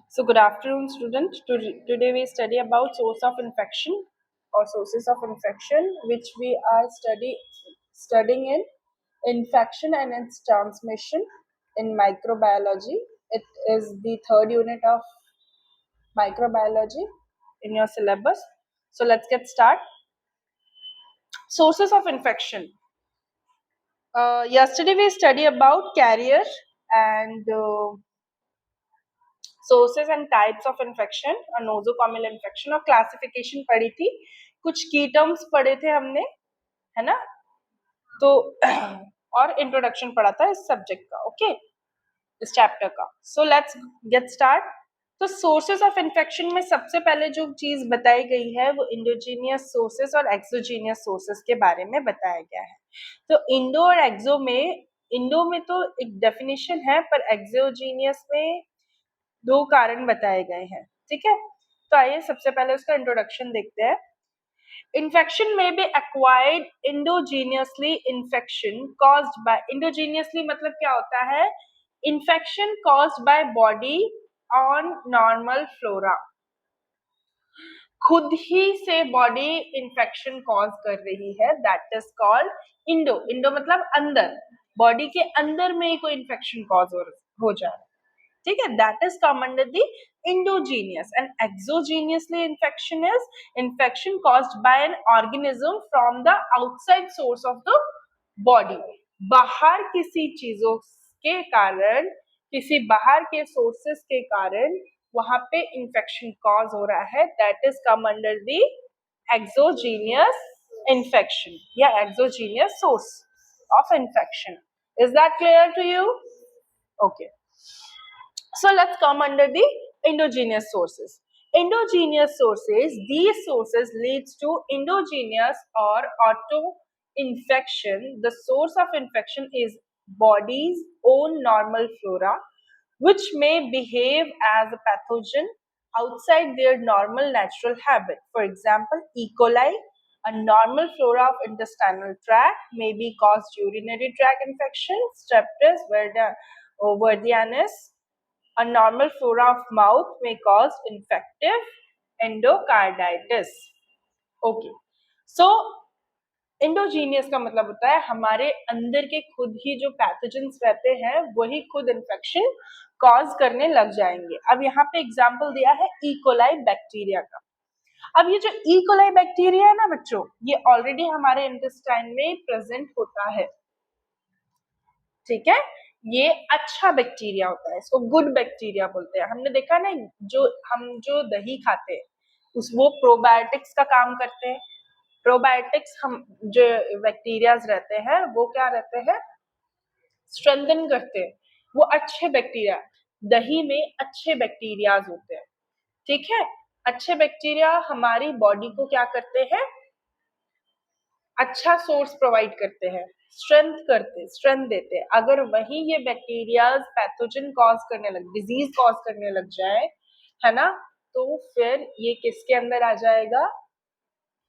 So good afternoon, students. Today we study about source of infection or sources of infection, which we are studying in infection and its transmission in microbiology. It is the third unit of microbiology in your syllabus. So let's get started. Sources of infection. Yesterday we studied about carrier and sources and types of infection और nosocomial infection और classification पढ़ी थी, कुछ की terms पढ़े थे हमने, है ना। तो और इंट्रोडक्शन पढ़ा था इस सब्जेक्ट का, ओके, इस चैप्टर का। So let's get start. तो सोर्सेज ऑफ इन्फेक्शन में सबसे पहले जो चीज बताई गई है वो इंडोजीनियस सोर्सेज और एक्सोजीनियस सोर्सेज के बारे में बताया गया है। तो इंडो और एक्सो में, इंडो में तो एक डेफिनेशन है, पर एक्सोजीनियस में दो कारण बताए गए हैं, ठीक है। तो आइए सबसे पहले उसका इंट्रोडक्शन देखते हैं। इन्फेक्शन में be acquired endogenously, infection caused by, endogenously मतलब क्या होता है, infection caused by body own normal flora, खुद ही से बॉडी इन्फेक्शन कॉज कर रही है, that is called endo. Endo मतलब अंदर, बॉडी के अंदर में ही कोई इन्फेक्शन कॉज हो जाए, ठीक है, that is come under the endogenous. And एक्सोजीनियसली infection is infection caused bye an organism from the outside source of the body, बाहर किसी चीजों के कारण, किसी बाहर के सोर्सेस के कारण वहां पे इन्फेक्शन कॉज हो रहा है, that is come under the exogenous infection या exogenous source of infection. Is that clear to you? Okay, so let's come under the endogenous sources. Endogenous sources, these sources leads to endogenous or auto infection. The source of infection is body's own normal flora, which may behave as a pathogen outside their normal natural habit. For example, E. coli, a normal flora of intestinal tract, may be caused urinary tract infection. Streptococcus verdianus, a normal flora of mouth, may cause infective endocarditis. Okay, so endogenous का मतलब होता है हमारे अंदर के खुद ही जो pathogens रहते हैं वही खुद इन्फेक्शन कॉज करने लग जाएंगे। अब यहाँ पे एग्जांपल दिया है ई कोलाई बैक्टीरिया का। अब ये जो ई कोलाई बैक्टीरिया है ना बच्चों, ये ऑलरेडी हमारे इंटेस्टाइन में प्रेजेंट होता है, ठीक है। ये अच्छा बैक्टीरिया होता है, इसको गुड बैक्टीरिया बोलते हैं। हमने देखा ना, जो दही खाते हैं उस वो प्रोबायोटिक्स का काम करते हैं। प्रोबायोटिक्स हम जो बैक्टीरियाज रहते हैं वो क्या रहते हैं, स्ट्रेंथन करते हैं, वो अच्छे बैक्टीरिया, दही में अच्छे बैक्टीरियाज होते हैं, ठीक है। अच्छे बैक्टीरिया हमारी बॉडी को क्या करते हैं, अच्छा सोर्स प्रोवाइड करते हैं, स्ट्रेंथ देते हैं। अगर वही ये बैक्टीरियाज पैथोजन कॉज करने लग, डिजीज कॉज करने लग जाए, है ना, तो फिर ये किसके अंदर आ जाएगा,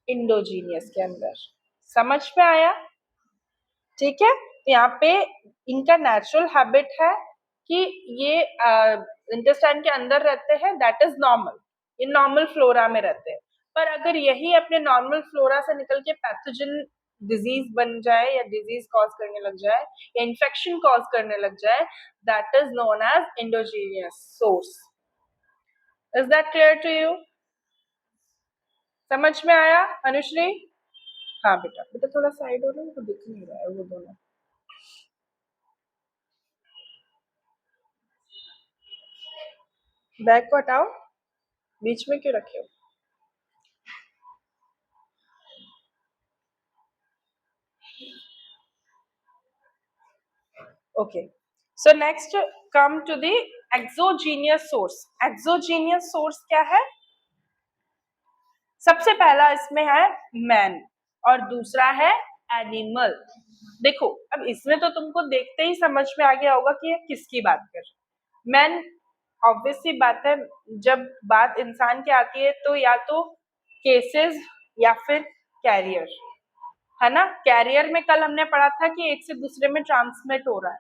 इंडोजीनियस के अंदर। समझ में आया? ठीक है, यहाँ पे इनका नेचुरल हैबिट है कि ये इंटेस्टाइन के अंदर रहते हैं, दैट इज नॉर्मल, ये नॉर्मल फ्लोरा में रहते हैं। पर अगर यही अपने नॉर्मल फ्लोरा से निकल के पैथोजन डिजीज बन जाए या डिजीज कॉज करने लग जाए या इन्फेक्शन कॉज करने लग जाए, that is known as indigenous source. Is that clear to you? समझ में आया अनुश्री? हाँ बेटा, बेटा थोड़ा साइड हो रहा है तो दिख नहीं रहा है वो दोनों। बैग को हटाओ, बीच में क्यों रखे हो? Okay, so next come to the exogenous source. Exogenous source क्या है? सबसे पहला इसमें है मैन और दूसरा है एनिमल। देखो अब इसमें तो तुमको देखते ही समझ में आ गया होगा कि ये किसकी बात कर रहे हैं। मैन ऑब्वियसली बात है, जब बात इंसान की आती है तो या तो केसेस या फिर कैरियर, है ना। कैरियर में कल हमने पढ़ा था कि एक से दूसरे में ट्रांसमिट हो रहा है,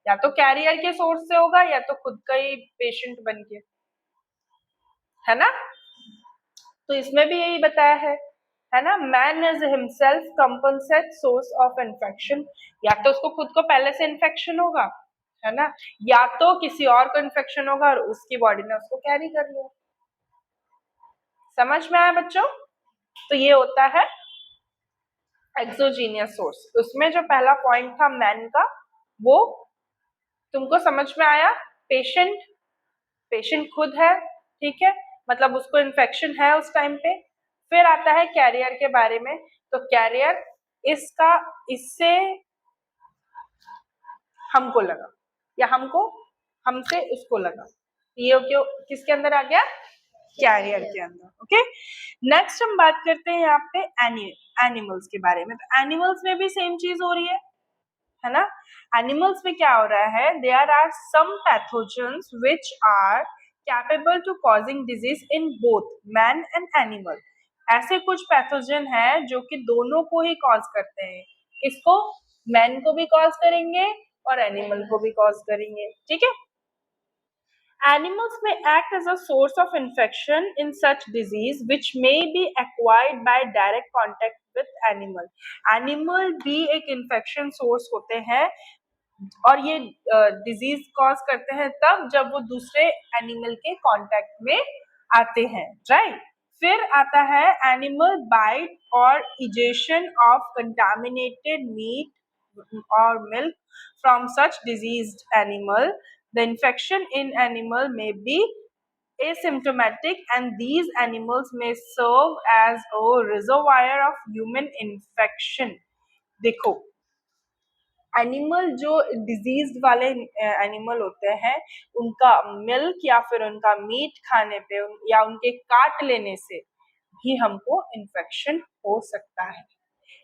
या तो कैरियर के सोर्स से होगा या तो खुद का ही पेशेंट बन के, है ना। तो इसमें भी यही बताया है ना। Man is himself compensate source of infection, या तो उसको खुद को पहले से इन्फेक्शन होगा, है ना, या तो किसी और को इन्फेक्शन होगा और उसकी बॉडी ने उसको कैरी कर लिया। समझ में आया बच्चों? तो ये होता है एक्सोजीनियस सोर्स। उसमें जो पहला पॉइंट था मैन का, वो तुमको समझ में आया। पेशेंट, पेशेंट खुद है, ठीक है, मतलब उसको इन्फेक्शन है उस टाइम पे। फिर आता है कैरियर के बारे में। तो कैरियर इसका, इससे हमको लगा, या हमको हमसे उसको लगा, ये क्यों किसके अंदर आ गया? कैरियर के अंदर। ओके, नेक्स्ट हम बात करते हैं यहाँ पे एनिमल्स के बारे में। तो एनिमल्स में भी सेम चीज हो रही है ना। एनिमल्स में क्या हो रहा है? There are some pathogens which are capable to causing disease in both man and animal. ऐसे कुछ पैथोजन है जो कि दोनों को ही कॉज करते हैं। इसको मैन को भी कॉज करेंगे और एनिमल को भी कॉज करेंगे, ठीक है। Animals may act as a source of infection in such disease which may be acquired by direct contact with animal. Animal भी एक infection source होते हैं और ये डिजीज कॉज करते हैं तब जब वो दूसरे एनिमल के कांटेक्ट में आते हैं, राइट। फिर आता है एनिमल बाइट और इजेशन ऑफ कंटामिनेटेड मीट और milk from such diseased animal. The infection in animal may be asymptomatic and these animals may serve as a reservoir of human infection. देखो, animal जो disease वाले animal होते हैं, उनका milk या फिर उनका मीट खाने पे या उनके काट लेने से भी हमको इन्फेक्शन हो सकता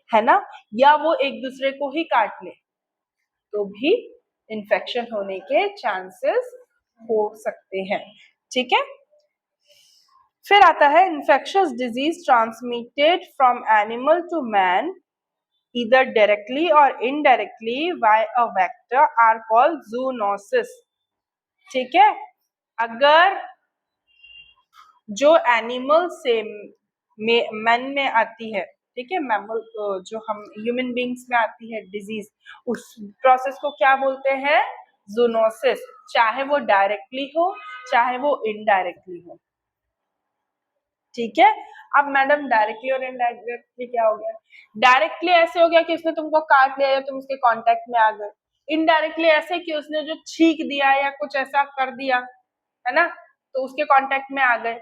है ना। या वो एक दूसरे को ही काट ले तो भी इन्फेक्शन होने के चांसेस हो सकते हैं, ठीक है। फिर आता है infectious disease transmitted from animal to man either directly or indirectly by a vector are called zoonosis, ठीक है। अगर जो एनिमल से मैन में आती है, ठीक है, मैमल जो हम ह्यूमन बींग्स में आती है डिजीज, उस प्रोसेस को क्या बोलते हैं? जूनोसिस। चाहे वो डायरेक्टली हो चाहे वो इनडायरेक्टली हो, ठीक है। अब मैडम डायरेक्टली और इनडायरेक्टली क्या हो गया? डायरेक्टली ऐसे हो गया कि उसने तुमको काट लिया या तुम उसके कांटेक्ट में आ गए। इनडायरेक्टली ऐसे कि उसने जो छींक दिया या कुछ ऐसा कर दिया, है ना, तो उसके कांटेक्ट में आ गए,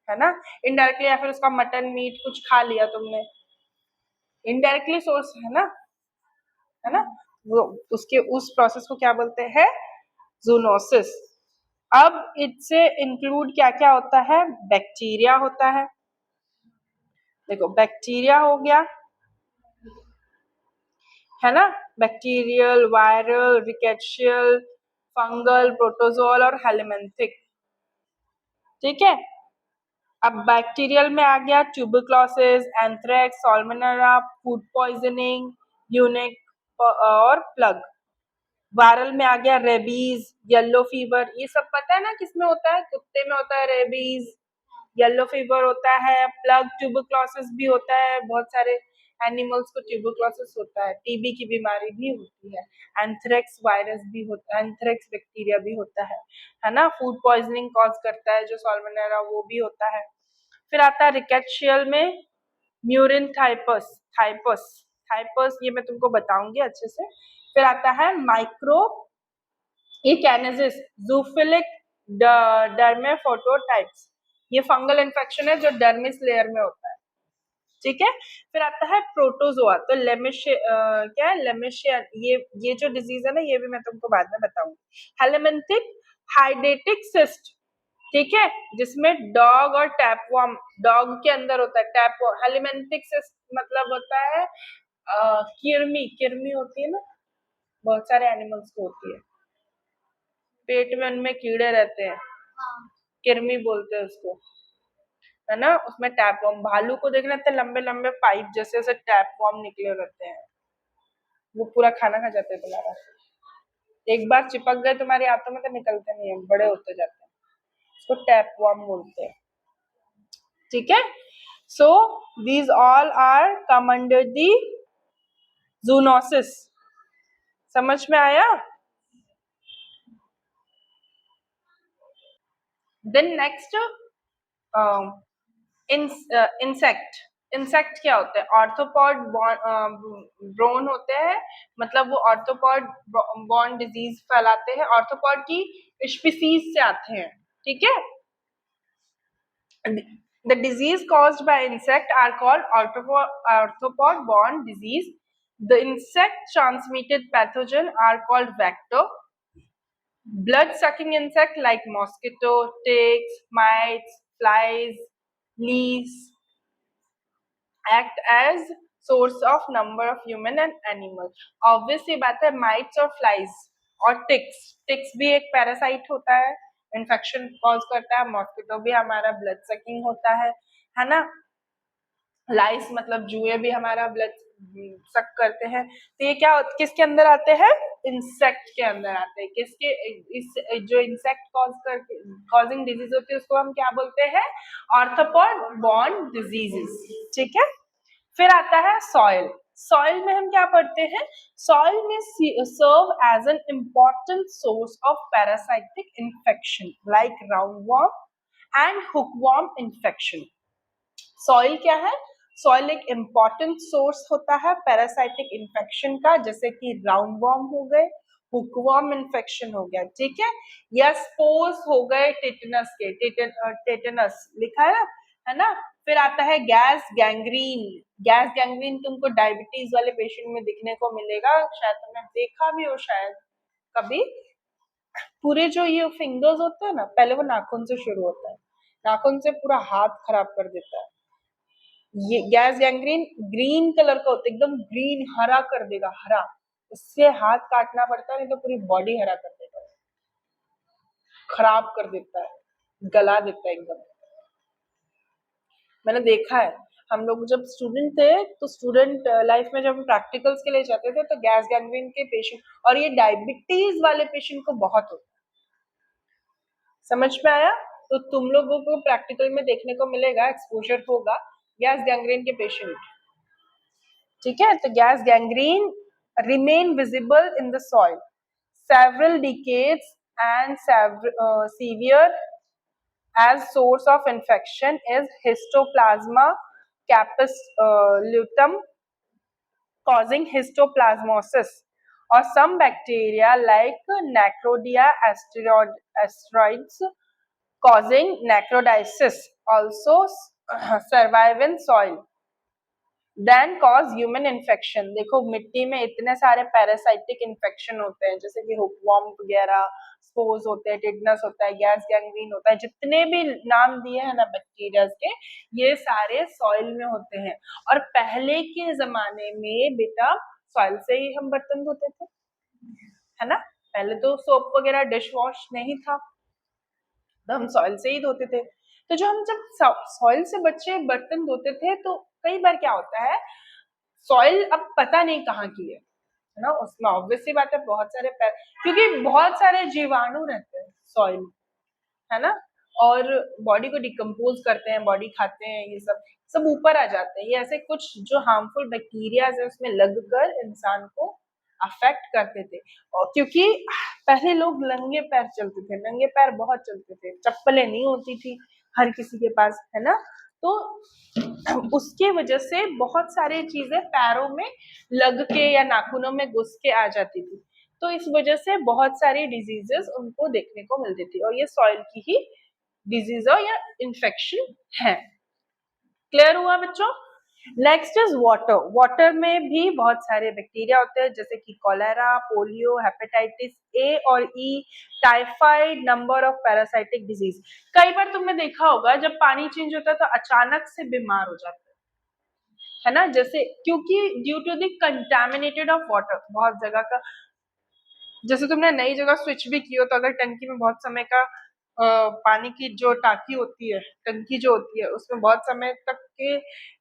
है ना। इनडायरेक्टली या फिर उसका मटन मीट कुछ खा लिया तुमने, इनडायरेक्टली सोर्स है ना, वो उसके उस प्रोसेस को क्या बोलते हैं? जूनोसिस। अब इससे इंक्लूड क्या क्या होता है? बैक्टीरिया होता देखो बैक्टीरिया हो गया, है ना, बैक्टीरियल, वायरल, रिकेशियल, फंगल, प्रोटोजोल और हेलमिंथिक, ठीक है। अब बैक्टीरियल में आ गया tuberculosis, anthrax, salmonella, food poisoning, unique और प्लग। वायरल में आ गया रेबीज, येलो फीवर। ये सब पता है ना किसमें होता है? कुत्ते में होता है रेबीज, येलो फीवर होता है, प्लग ट्यूबरक्लोसिस भी होता है, बहुत सारे एनिमल्स को ट्यूबरक्लोसिस होता है, टीबी की बीमारी भी होती है, एंथ्रेक्स वायरस भी होता है, एंथ्रेक्स बैक्टीरिया भी होता है ना। फूड पॉइजनिंग कॉज करता है जो साल्मोनेला, वो भी होता है। फिर आता है रिकेशियल में म्यूरिन थाइपस, थाइपस थाइपस ये मैं तुमको बताऊंगी अच्छे से। फिर आता है माइक्रो इकैनेसिस, जूफिलिक डर्मेफोटोटाइप्स। ये फंगल इन्फेक्शन है जो डर्मिस लेयर में होता है, ठीक है। फिर आता है प्रोटोजोआ। तो क्या है? लेमिशिया, ये जो डिजीज है ना, ये भी मैं तुमको बाद में बताऊंगी। हेलमिंथिक हाइडेटिक सिस्ट, ठीक है, जिसमें डॉग और टैपवॉर्म, डॉग के अंदर होता है टैपवॉर्म। हेलमिंथिक सिस्ट मतलब होता है किरमी, किरमी होती है ना, बहुत सारे एनिमल्स को होती है, पेट में उनमें कीड़े रहते हैं, किरमी बोलते हैं उसको, है ना। उसमें टैपवॉर्म, भालू को देखना इतने लंबे लंबे पाइप जैसे ऐसे टैपवॉर्म निकले रहते हैं, वो पूरा खाना खा जाते हैं तुम्हारा। एक बार चिपक गए तुम्हारी आंतों में तो निकलते नहीं है, बड़े होते जाते हैं। इसको टैपवर्म बोलते हैं, ठीक है। So these all are come under the zoonosis. समझ में आया? Then next insect. इंसेक्ट क्या होते हैं? ऑर्थोपॉड ब्रोन होते हैं, मतलब वो ऑर्थोपॉड बॉर्न डिजीज फैलाते हैं, ऑर्थोपॉड की स्पीसीज से आते हैं, ठीक है। The disease caused by insect are called arthropod borne disease. The insect transmitted pathogen are called vector. Blood sucking insect like mosquito, ticks, mites, flies, fleas act as source of number of human and animal. Obvious सी बात है, mites और flies और ticks भी एक parasite होता है, infection cause करता है। मॉस्किटो भी हमारा ब्लड सकिंग होता है ना। लाइस मतलब जुए भी हमारा ब्लड सक करते हैं। तो ये क्या किसके अंदर आते हैं? इंसेक्ट के अंदर आते हैं। किसके? इस जो इंसेक्ट कॉजिंग डिजीज होती है उसको हम क्या बोलते हैं? ऑर्थोपॉड बॉर्न डिजीजेस, ठीक है। फिर आता है सॉइल। सॉइल में हम क्या पढ़ते हैं? सॉइल में serve as an important source of parasitic infection like roundworm and hookworm infection. Soil क्या है? सॉइल एक इम्पॉर्टेंट सोर्स होता है पैरासाइटिक इन्फेक्शन का, जैसे कि राउंडवॉर्म हो गए, हुकवॉर्म इन्फेक्शन हो गया, ठीक है, या स्पोर्स हो गए टिटनस के, टेटनस लिखा है ना। फिर आता है गैस गैंग्रीन। गैस गैंग्रीन तुमको डायबिटीज वाले पेशेंट में दिखने को मिलेगा, शायद तुमने देखा भी हो शायद कभी। पूरे जो ये फिंगर्स होते हैं ना, पहले वो नाखून से शुरू होता है, नाखून से पूरा हाथ खराब कर देता है। ये गैस गैंग्रीन ग्रीन कलर का होता है, एकदम ग्रीन, हरा कर देगा, हरा। उससे हाथ काटना पड़ता है, नहीं तो पूरी बॉडी हरा कर देगा, खराब कर देता है, गला देता है एकदम। मैंने देखा है, हम लोग जब स्टूडेंट थे तो स्टूडेंट लाइफ में जब हम प्रैक्टिकल्स के लिए जाते थे तो गैस गैंग्रीन के पेशेंट, और ये डायबिटीज वाले पेशेंट को बहुत होता है। समझ में आया? तो तुम लोगों को प्रैक्टिकल में देखने को मिलेगा, एक्सपोजर होगा गैस गैंग्रीन के पेशेंट, ठीक है। तो gas gangrene remain visible in the soil several decades and severe as source of infection is histoplasma capsulotum causing histoplasmosis, or some bacteria like Necrodia asteroids causing necrodysis also survive in soil then cause human infection। देखो मिट्टी में इतने सारे parasitic infection होते हैं, जैसे कि हुकवॉर्म वगैरह, स्पोर्स होते हैं, टिटनस होता है, गैस गैंग्रीन होता है, जितने भी नाम दिए हैं ना बैक्टीरिया के, ये सारे सॉइल में होते हैं। और पहले के जमाने में बेटा सॉइल से ही हम बर्तन धोते थे, है ना। पहले तो सोप वगैरह डिश वॉश नहीं था, तो हम सॉइल से ही धोते थे। तो जो हम जब सॉइल से बच्चे बर्तन धोते थे तो कई बार क्या होता है, सॉइल अब पता नहीं कहाँ की है ना, उसमें ऑब्वियसली बात है बहुत सारे क्योंकि बहुत सारे जीवाणु रहते हैं सॉइल, है ना, और बॉडी को डिकम्पोज करते हैं, बॉडी खाते हैं, ये सब सब ऊपर आ जाते हैं। ये ऐसे कुछ जो हार्मफुल बैक्टीरियाज है उसमें लगकर इंसान को अफेक्ट करते थे। और क्योंकि पहले लोग नंगे पैर चलते थे, नंगे पैर बहुत चलते थे, चप्पलें नहीं होती थी हर किसी के पास, है ना। तो उसके वजह से बहुत सारी चीजें पैरों में लग के या नाखूनों में घुस के आ जाती थी, तो इस वजह से बहुत सारी डिजीजेस उनको देखने को मिलती थी, और ये सॉइल की ही डिजीज या इन्फेक्शन है। क्लियर हुआ बच्चों? Next is water. वाटर में भी बहुत सारे बैक्टीरिया होते हैं, जैसे कि कॉलेरा, पोलियो, हेपेटाइटिस ए और E, typhoid, number of parasitic disease. कई बार तुमने देखा होगा जब पानी चेंज होता है तो अचानक से बीमार हो जाते हैं, है ना, जैसे क्योंकि due to the contaminated of water, बहुत जगह का, जैसे तुमने नई जगह स्विच भी की हो तो अगर टंकी में बहुत समय का पानी की जो टाकी होती है, टंकी जो होती है, उसमें बहुत समय तक के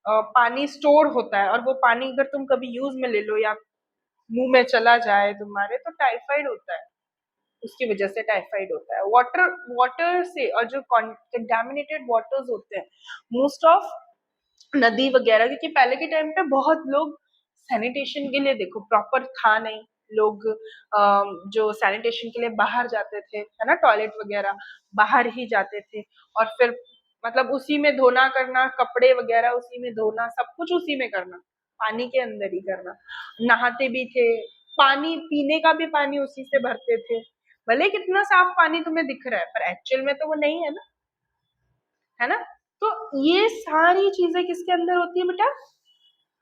पानी स्टोर होता है, और वो पानी अगर तुम कभी यूज में ले लो या मुंह में चला जाए तुम्हारे, तो टाइफाइड होता है, उसकी वजह से टाइफाइड होता है। वाटर से, और जो कंटामिनेटेड वाटर्स होते हैं मोस्ट ऑफ नदी वगैरह, क्योंकि पहले के टाइम पे बहुत लोग सैनिटेशन के लिए, देखो प्रॉपर था नहीं, लोग जो सैनिटेशन के लिए बाहर जाते थे, है ना, टॉयलेट वगैरह बाहर ही जाते थे, और फिर मतलब उसी में धोना करना, कपड़े वगैरह उसी में धोना, सब कुछ उसी में करना, पानी के अंदर ही करना, नहाते भी थे, पानी पीने का भी पानी उसी से भरते थे, भले कितना साफ पानी तुम्हें दिख रहा है पर एक्चुअल में तो वो नहीं है ना, है ना। तो ये सारी चीजें किसके अंदर होती है बेटा,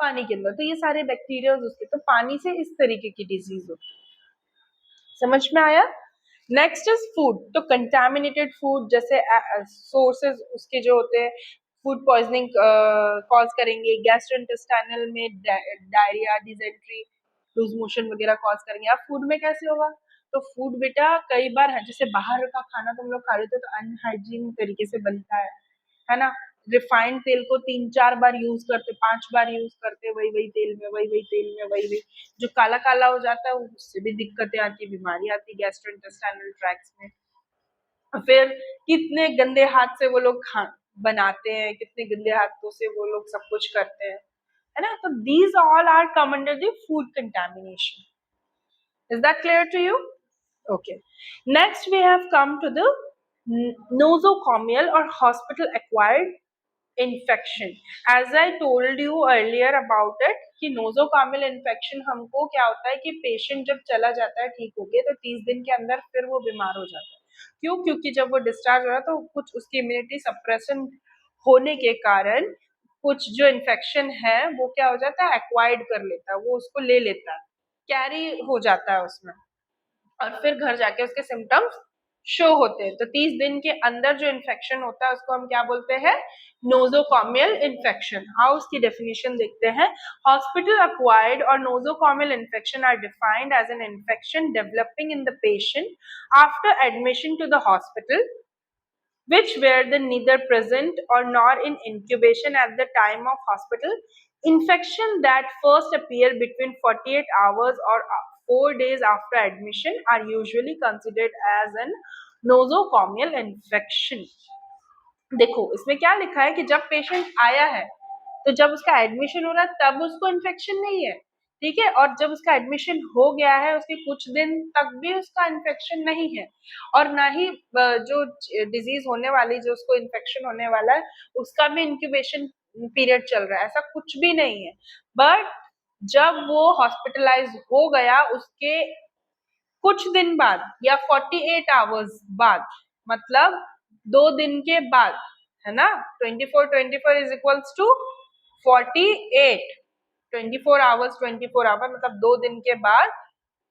पानी के अंदर। तो ये सारे बैक्टीरिया उसके, तो पानी से इस तरीके की डिजीज होती है। समझ में आया। Next is food. तो कंटामिनेटेड फूड, जैसे सोर्सेज उसके जो होते हैं, फूड पॉइजनिंग कॉज करेंगे, गैस्ट्रोइंटेस्टाइनल में डायरिया, डिसेंट्री, लूज मोशन वगैरह कॉज करेंगे। अब फूड में कैसे होगा, तो फूड बेटा कई बार है, जैसे बाहर का खाना तुम लोग खा रहे हो तो अनहाइजीन तरीके से बनता है ना। रिफाइंड तेल को 3-4 बार यूज करते, 5 बार यूज करते, वही वही तेल में, वही वही तेल में, वही वही, जो काला काला हो जाता है उससे भी दिक्कतें आती, बीमारी आती गैस्ट्रोइंटेस्टाइनल ट्रैक्ट्स में। फिर कितने गंदे हाथ से वो लोग बनाते हैं, कितने गंदे हाथों से वो लोग सब कुछ करते हैं, है ना। तो these all are come under the food contamination. Is that clear to you? Okay. Next, we have come to the nosocomial or hospital-acquired infection. As I told you earlier about it, कि nosocomial infection हमको क्या होता है कि patient जब चला जाता है ठीक हो गया तो 30 दिन के अंदर फिर वो बीमार हो जाता है। क्यों? क्योंकि जब वो डिस्चार्ज हो रहा है तो कुछ उसकी इम्यूनिटी सप्रेशन होने के कारण कुछ जो इन्फेक्शन है वो क्या हो जाता है, एक्वायर्ड कर लेता है, वो उसको ले लेता है, कैरी हो जाता है उसमें, और फिर घर जाके उसके सिम्टम्स शो होते हैं। तो 30 दिन के अंदर जो इन्फेक्शन होता है उसको हम क्या बोलते हैं, नोजोकॉमियल इन्फेक्शन। आओ उसकी डेफिनेशन देखते हैं। हॉस्पिटल एक्वायर्ड और nosocomial infection are defined as an infection developing in the patient after admission to the hospital which were then neither present or nor in incubation at the time of hospital. Infection that first appear between 48 hours or 4 days after admission are usually considered as an nosocomial infection. देखो इसमें क्या लिखा है कि जब patient आया है तो जब उसका एडमिशन हो रहा है तब उसको इन्फेक्शन नहीं है, ठीक है, और जब उसका एडमिशन हो गया है उसके कुछ दिन तक भी उसका इन्फेक्शन नहीं है, और ना ही जो डिजीज होने वाली, जो उसको इन्फेक्शन होने वाला है उसका भी इंक्यूबेशन पीरियड चल रहा है, ऐसा कुछ भी नहीं है। बट जब वो हॉस्पिटलाइज हो गया उसके कुछ दिन बाद या 48 आवर्स बाद, मतलब 2 दिन के बाद, है ना, 24 is equals to 48, 24 hours 24 hour मतलब 2 दिन के बाद,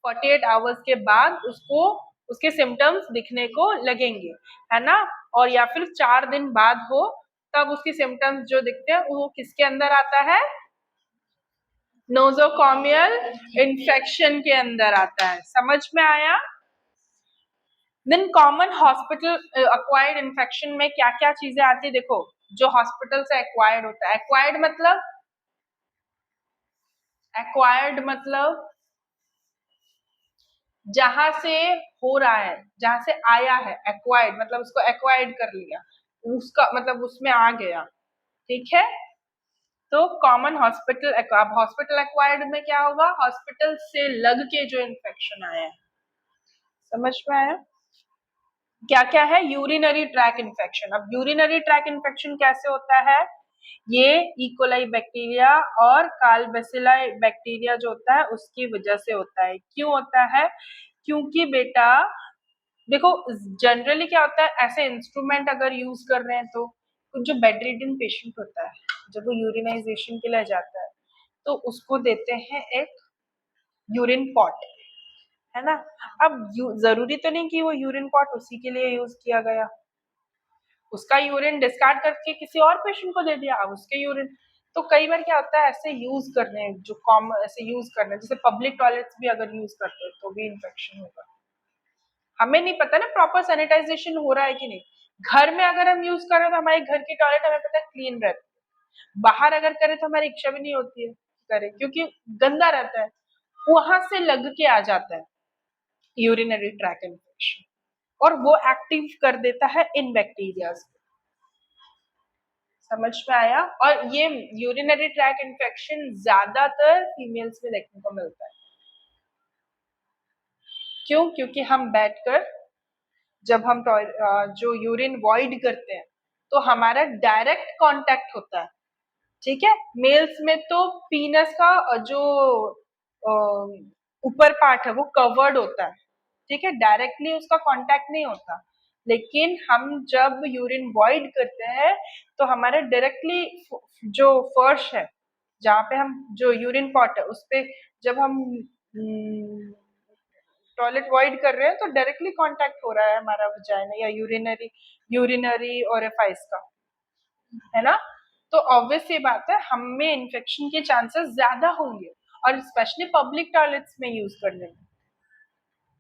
48 आवर्स के बाद उसको उसके सिम्टम्स दिखने को लगेंगे, है ना। और या फिर 4 दिन बाद हो तब उसके सिम्टम्स जो दिखते हैं वो किसके अंदर आता है, नोजोकॉमियल इन्फेक्शन के अंदर आता है। समझ में आया। Then common hospital acquired infection में क्या क्या चीजें आती है, देखो जो हॉस्पिटल से एक्वायर्ड होता है, एक्वायर्ड मतलब जहां से हो रहा है, जहां से आया है, एक्वायर्ड मतलब उसको एक्वायर्ड कर लिया, उसका मतलब उसमें आ गया, ठीक है। तो कॉमन हॉस्पिटल एक्वायर्ड में क्या होगा, हॉस्पिटल से लग के जो इन्फेक्शन आया है। समझ में आया। क्या क्या है, यूरिनरी ट्रैक इन्फेक्शन। अब यूरिनरी ट्रैक इन्फेक्शन कैसे होता है, ये इकोलाई बैक्टीरिया और कालबेसिलाई बैक्टीरिया जो होता है उसकी वजह से होता है। क्यों होता है, क्योंकि बेटा देखो जनरली क्या होता है, ऐसे इंस्ट्रूमेंट अगर यूज कर रहे हैं तो कुछ जो बेड रिडन पेशेंट होता है जब वो यूरिनाइजेशन के लिए जाता है तो उसको देते हैं एक यूरिन पॉट, है ना। अब जरूरी तो नहीं कि वो यूरिन पॉट उसी के लिए यूज किया गया, उसका यूरिन डिस्कार्ड करके किसी और पेशेंट को दे दिया, अब उसके यूरिन, तो कई बार क्या होता है ऐसे यूज करने जो कॉमन ऐसे यूज करने, जैसे पब्लिक टॉयलेट्स भी अगर यूज करते हैं तो भी इन्फेक्शन होगा। हमें नहीं पता ना प्रॉपर सैनिटाइजेशन हो रहा है कि नहीं। घर में अगर हम यूज कर रहे हैं तो हमारे घर की टॉयलेट हमें पता है क्लीन रहती है, बाहर अगर करें तो हमारी इच्छा भी नहीं होती है करें, क्योंकि गंदा रहता है, वहां से लग के आ जाता है यूरिनरी ट्रैक इन्फेक्शन। इन्फेक्शन, और वो एक्टिव कर देता है इन बैक्टीरियाज। समझ में आया? और ये यूरिनरी ट्रैक इन्फेक्शन ज्यादातर फीमेल्स में देखने को मिलता है। क्यों? क्योंकि हम बैठकर जब हम जो यूरिन वॉइड करते हैं तो हमारा डायरेक्ट कांटेक्ट होता है, ठीक है। मेल्स में तो पीनस का जो ऊपर पार्ट है वो कवर्ड होता है, ठीक है, डायरेक्टली उसका कांटेक्ट नहीं होता। लेकिन हम जब यूरिन वॉइड करते हैं तो हमारे डायरेक्टली जो फर्श है जहाँ पे हम जो यूरिन पॉट है उस पे जब हम टॉयलेट वॉइड कर रहे हैं तो डायरेक्टली कांटेक्ट हो रहा है हमारा वजाइना या यूरिनरी ओरिफाइस का, है ना। तो ऑब्वियस ये बात है हम में इन्फेक्शन के चांसेस ज्यादा होंगे, और स्पेशली पब्लिक टॉयलेट्स में यूज करने में,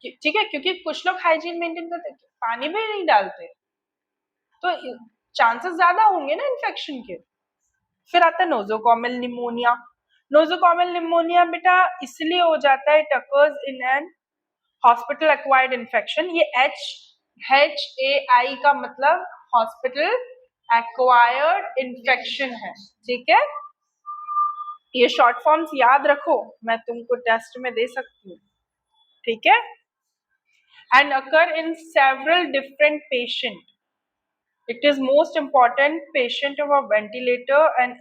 ठीक है, क्योंकि कुछ लोग हाइजीन मेंटेन करते पानी में नहीं डालते, तो चांसेस ज्यादा होंगे ना इन्फेक्शन के। फिर आता है नोजोकॉमल निमोनिया। नोजोकॉमल निमोनिया बेटा इसलिए हो जाता है, it occurs in an hospital acquired infection. ये HAI का मतलब हॉस्पिटल एक्वायर्ड इन्फेक्शन है, ठीक है। ये शॉर्ट फॉर्म्स याद रखो, मैं तुमको टेस्ट में दे सकती हूँ, ठीक है। And occur in several different patient, it is most important patient of a ventilator and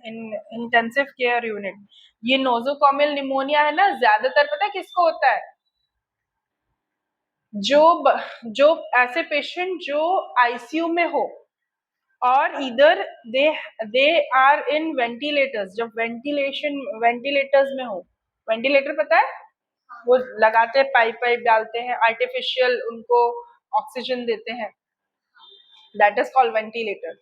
intensive care unit. ये नोजोकॉमल निमोनिया है ना, ज्यादातर पता है किसको होता है? जो ऐसे पेशेंट जो आईसीयू में हो, और इधर दे आर इन वेंटिलेटर्स, जब वेंटिलेटर्स में हो। वेंटिलेटर पता है, वो लगाते हैं, पाइप डालते हैं, आर्टिफिशियल उनको ऑक्सीजन देते हैं, दैट इज कॉल्ड वेंटिलेटर।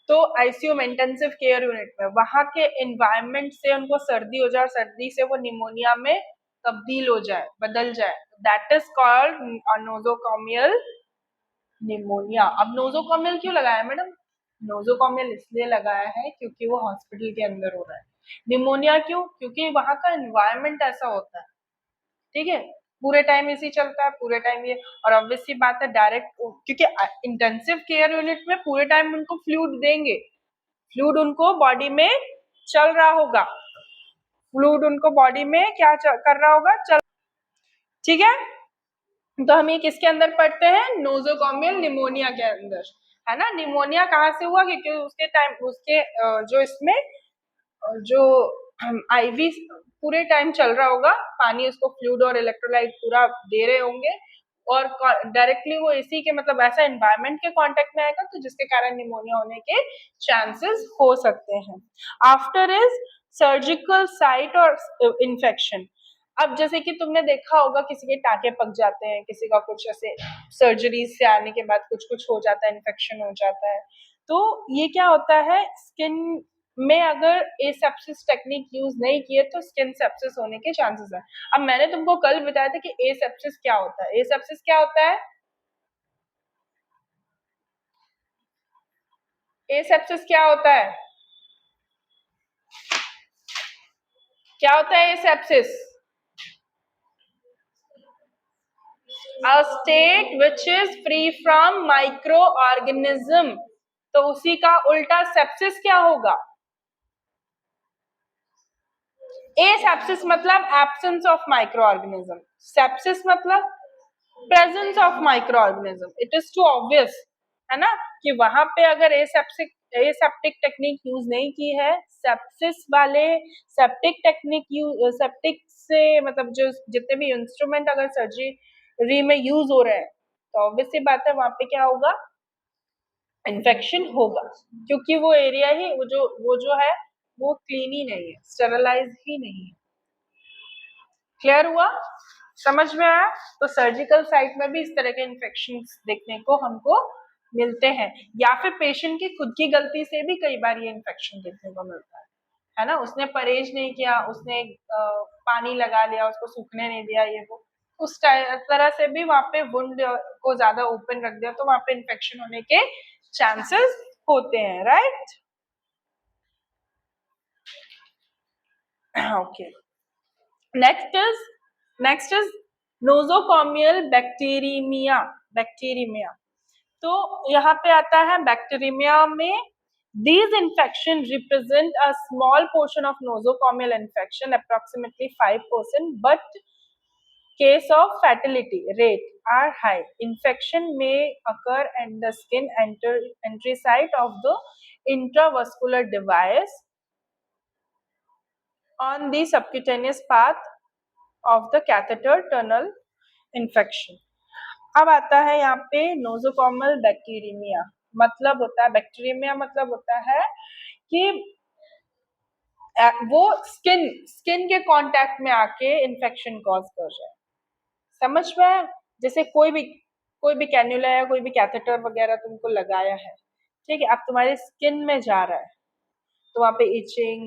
तो आईसीयू में, इंटेंसिव केयर यूनिट में, वहां के एनवायरमेंट से उनको सर्दी हो जाए और सर्दी से वो निमोनिया में तब्दील हो जाए, बदल जाए, दैट इज कॉल्ड नोजोकॉमियल निमोनिया। अब नोजोकॉमियल क्यों लगाया मैडम? नोजोकॉमियल इसलिए लगाया है क्योंकि वो हॉस्पिटल के अंदर हो रहा है। निमोनिया क्यों? क्योंकि वहां का एनवायरमेंट ऐसा होता है, ठीक है, पूरे टाइम इसी चलता है, पूरे टाइम ये। और ऑब्वियसली बात है डायरेक्ट, क्योंकि इंटेंसिव केयर यूनिट में पूरे टाइम उनको फ्लूइड देंगे, फ्लूइड उनको बॉडी में चल रहा होगा, फ्लूइड उनको बॉडी में क्या कर रहा होगा, चल, ठीक है। तो हम ये किसके अंदर पढ़ते हैं? नोजोकॉमियल निमोनिया के अंदर, है ना। निमोनिया कहाँ से हुआ? क्योंकि उसके टाइम उसके जो इसमें जो आईवी पूरे टाइम चल रहा होगा, पानी उसको फ्लूइड और इलेक्ट्रोलाइट पूरा दे रहे होंगे, और डायरेक्टली वो इसी के मतलब ऐसा एनवायरमेंट के कांटेक्ट में आएगा, तो जिसके कारण निमोनिया होने के चांसेस हो सकते हैं। आफ्टर इज सर्जिकल साइट और इन्फेक्शन। अब जैसे कि तुमने देखा होगा किसी के टाके पक जाते हैं, किसी का कुछ ऐसे सर्जरी से आने के बाद कुछ कुछ हो जाता है, इन्फेक्शन हो जाता है, तो ये क्या होता है, स्किन में अगर एसेप्सिस टेक्निक यूज नहीं किए तो स्किन सेप्सिस होने के चांसेस है। अब मैंने तुमको कल बताया था कि एसेप्सिस क्या होता है। एसेप्सिस क्या होता है? एसेप्सिस क्या होता है? क्या होता है asepsis? A state which is free from microorganism। तो उसी का उल्टा सेप्सिस क्या होगा? एसेप्सिस मतलब एब्सेंस ऑफ माइक्रोऑर्गेनिज्म, सेप्सिस मतलब presence of microorganism. It is too obvious, है ना, कि वहां पे अगर एसेप्टिक टेक्निक यूज नहीं की है, सेप्सिस वाले सेप्टिक टेक्निक सेप्टिक से मतलब जो जितने भी इंस्ट्रूमेंट अगर सर्जरी में यूज हो रहे हैं, तो ऑब्वियसली बात है वहां पे क्या होगा, इन्फेक्शन होगा, क्योंकि वो एरिया ही वो जो है वो क्लीन ही नहीं है, स्टेरलाइज ही नहीं है। क्लियर हुआ? समझ में आया? तो सर्जिकल साइट में भी इस तरह के इन्फेक्शन देखने को हमको मिलते हैं, या फिर पेशेंट की खुद की गलती से भी कई बार ये इन्फेक्शन देखने को मिलता है ना। उसने परहेज नहीं किया, उसने पानी लगा लिया, उसको सूखने नहीं दिया, ये वो उस तरह से भी वहां पे वुंड को ज्यादा ओपन रख दिया, तो वहां पे इन्फेक्शन होने के चांसेस होते हैं, right? Okay, next is nosocomial bacteraemia. Bacteraemia. तो यहाँ पे आता है बैक्टीरियमिया में these infection represent a small portion of nosocomial infection, approximately 5%, but case of fatality rate are high. Infection may occur at the skin entry site of the intravascular device on the subcutaneous path of the catheter tunnel infection. अब आता है यहाँ पे नोजोकॉमल bacteraemia. मतलब होता है bacteraemia, मतलब होता है कि वो स्किन के कांटेक्ट में आके इन्फेक्शन कॉज कर रहा है। समझ में? जैसे कोई भी कैन्युला या कोई भी कैथेटर वगैरह तुमको लगाया है, ठीक है, अब तुम्हारे स्किन में जा रहा है तो वहां पे इचिंग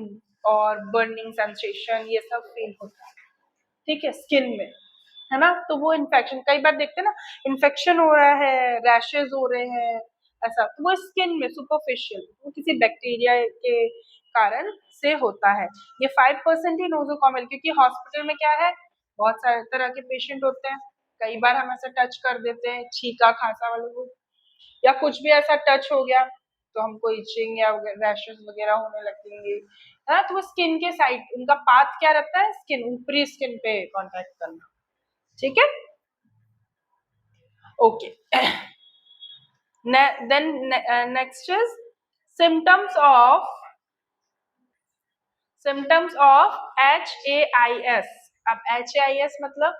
और बर्निंग सेंसेशन ये सब फील होता है, ठीक है, स्किन में, है ना। तो वो इन्फेक्शन, कई बार देखते हैं ना, इन्फेक्शन हो रहा है, रैशेज हो रहे हैं, ऐसा, तो वो स्किन में सुपरफिशियल, वो किसी बैक्टीरिया के कारण से होता है। ये 5% ही नोजोकॉमल, क्योंकि हॉस्पिटल में क्या है, बहुत सारे तरह के पेशेंट होते हैं, कई बार हम ऐसा टच कर देते हैं, छींका खांसा वालों को, या कुछ भी ऐसा टच हो गया तो हमको इचिंग या रैशेस वगैरह होने लगेंगे, है ना। तो वो स्किन के साइड, उनका पाथ क्या रहता है, स्किन, ऊपरी स्किन पे कांटेक्ट करना, ठीक है, okay. Then next is symptoms of HAIS। अब HAIS मतलब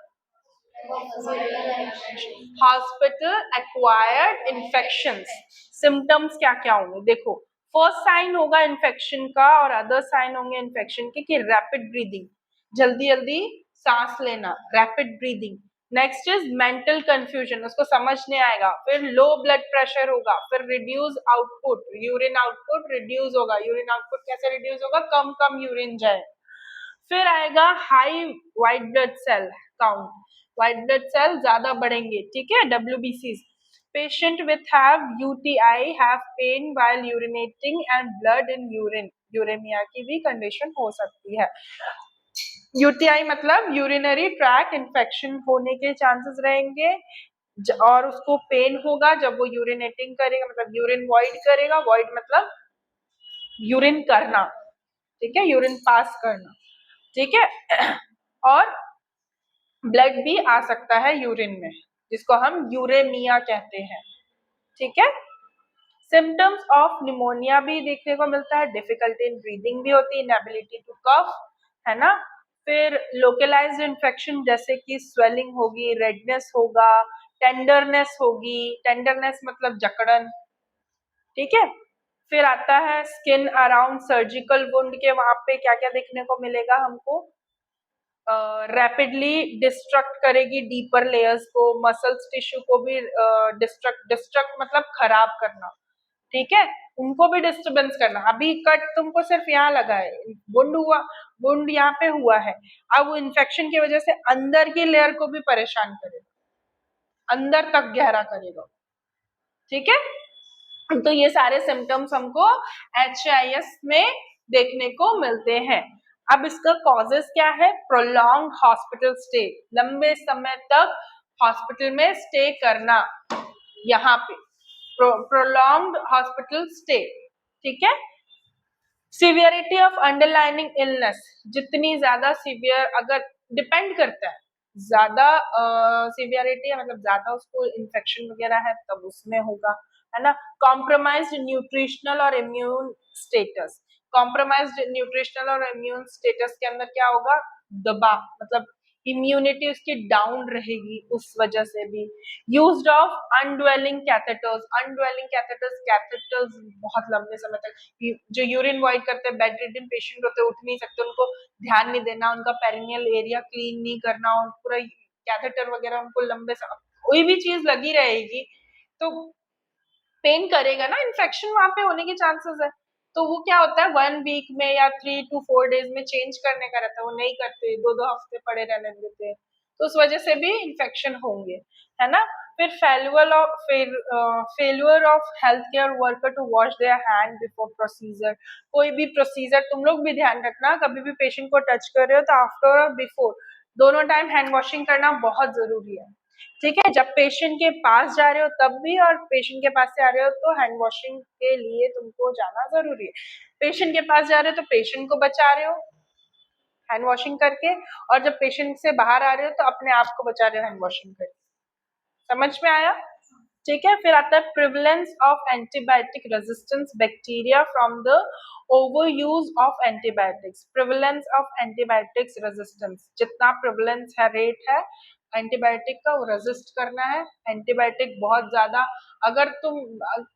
हॉस्पिटल एक्वायर्ड इन्फेक्शंस। सिम्टम्स क्या क्या होंगे, देखो, फर्स्ट साइन होगा इन्फेक्शन का और अदर साइन होंगे इन्फेक्शन के कि रैपिड ब्रीदिंग, जल्दी जल्दी सांस लेना, rapid breathing. Next is mental confusion, उसको समझ नहीं आएगा। फिर लो ब्लड प्रेशर होगा, फिर reduce output, urine output reduce होगा। यूरिन आउटपुट कैसे रिड्यूस होगा, कम कम यूरिन जाए। फिर आएगा high white blood cell count, white blood cell ज्यादा बढ़ेंगे, ठीक है, WBCs। Patient with have UTI have pain while urinating and blood in urine, uremia की भी कंडीशन हो सकती है। UTI मतलब यूरिनरी ट्रैक्ट इन्फेक्शन होने के चांसेस रहेंगे, और उसको पेन होगा जब वो यूरिनेटिंग करेगा, मतलब यूरिन वॉइड करेगा, वॉइड मतलब यूरिन करना, ठीक है, यूरिन पास करना, ठीक है। और ब्लड भी आ सकता है यूरिन में, जिसको हम यूरेमिया कहते हैं, ठीक है। सिम्टम्स ऑफ निमोनिया भी देखने को मिलता है, डिफिकल्टी इन ब्रीदिंग भी होती है, इनएबिलिटी टू कफ, है ना। फिर लोकलाइज्ड इन्फेक्शन जैसे कि स्वेलिंग होगी, रेडनेस होगा, टेंडरनेस होगी, टेंडरनेस मतलब जकड़न, ठीक है। फिर आता है स्किन अराउंड सर्जिकल वुंड के, वहां पे क्या क्या देखने को मिलेगा हमको, रैपिडली डिस्ट्रक्ट करेगी डीपर लेयर्स को, मसल्स टिश्यू को भी डिस्ट्रक्ट मतलब खराब करना, ठीक है, उनको भी डिस्टर्बेंस करना। अभी कट तुमको सिर्फ यहाँ लगा है, वुंड हुआ, वुंड यहाँ पे हुआ है, अब वो इन्फेक्शन की वजह से अंदर की लेयर को भी परेशान करेगा, अंदर तक गहरा करेगा, ठीक है। तो ये सारे सिम्टम्स हमको HIS में देखने को मिलते हैं। अब इसका कॉजेस क्या है, प्रोलॉन्ग हॉस्पिटल स्टे, लंबे समय तक हॉस्पिटल में स्टे करना, यहाँ पे प्रोलॉन्ग हॉस्पिटल स्टे, ठीक है। सिवियरिटी ऑफ अंडरलाइनिंग इलनेस, जितनी ज्यादा सिवियर, अगर डिपेंड करता है, ज्यादा सिवियरिटी है मतलब ज्यादा उसको इन्फेक्शन वगैरह है तब उसमें होगा, है ना। कॉम्प्रोमाइज्ड न्यूट्रिशनल और इम्यून स्टेटस, कॉम्प्रोमाइज्ड न्यूट्रिशनल और इम्यून स्टेटस के अंदर क्या होगा, दबाव, मतलब इम्यूनिटी उसकी डाउन रहेगी उस वजह से भी। Used of indwelling catheters, indwelling catheters, catheters बहुत लंबे समय तक जो यूरिन वॉइड करते हैं, बेड रिडन पेशेंट होते हैं, उठ नहीं सकते, उनको ध्यान नहीं देना, उनका पेरिनियल एरिया क्लीन नहीं करना, और पूरा कैथेटर वगैरह उनको लंबे समय, कोई भी चीज लगी रहेगी तो पेन करेगा ना, इन्फेक्शन वहां पे होने के चांसेस है। तो वो क्या होता है, 1 वीक में या 3 to 4 days में चेंज करने का रहता है, वो नहीं करते, 2 हफ्ते पड़े रहने देते, तो उस वजह से भी इन्फेक्शन होंगे, है ना। फिर failure of health care worker to wash their hand before procedure, कोई भी प्रोसीजर तुम लोग भी ध्यान रखना, कभी भी पेशेंट को टच कर रहे हो तो आफ्टर और बिफोर दोनों टाइम हैंड वॉशिंग करना बहुत जरूरी है, ठीक है, जब पेशेंट के पास जा रहे हो तब भी और पेशेंट के पास से आ रहे हो तो हैंड वॉशिंग के लिए तुमको जाना जरूरी है। पेशेंट के पास जा रहे हो तो पेशेंट को बचा रहे हो हैंड वॉशिंग करके, और जब पेशेंट से बाहर आ रहे हो तो अपने आप को बचा रहे हो हैंड वॉशिंग करके। समझ में आया? ठीक है, फिर आता है prevalence of antibiotic resistance bacteria from the over use of antibiotics. Prevalence of antibiotics resistance, जितना प्रिवलेंस है, रेट है एंटीबायोटिक का, वो रेजिस्ट करना है। एंटीबायोटिक बहुत ज्यादा अगर तुम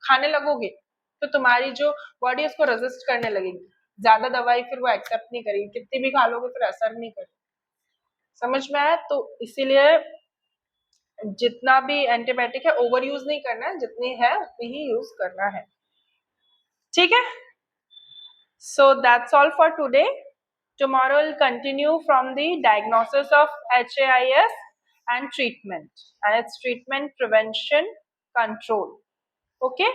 खाने लगोगे तो तुम्हारी जो बॉडी उसको रेजिस्ट करने लगेगी, ज्यादा दवाई फिर वो एक्सेप्ट नहीं करेगी, कितनी भी खा लोगे फिर असर नहीं करेगी। समझ में आया? तो इसीलिए जितना भी एंटीबायोटिक है ओवर यूज नहीं करना है, जितनी है उतनी ही यूज करना है। ठीक है, so that's all for today. Tomorrow we'll continue from the diagnosis of HAIS and treatment and its treatment, prevention, control. Okay.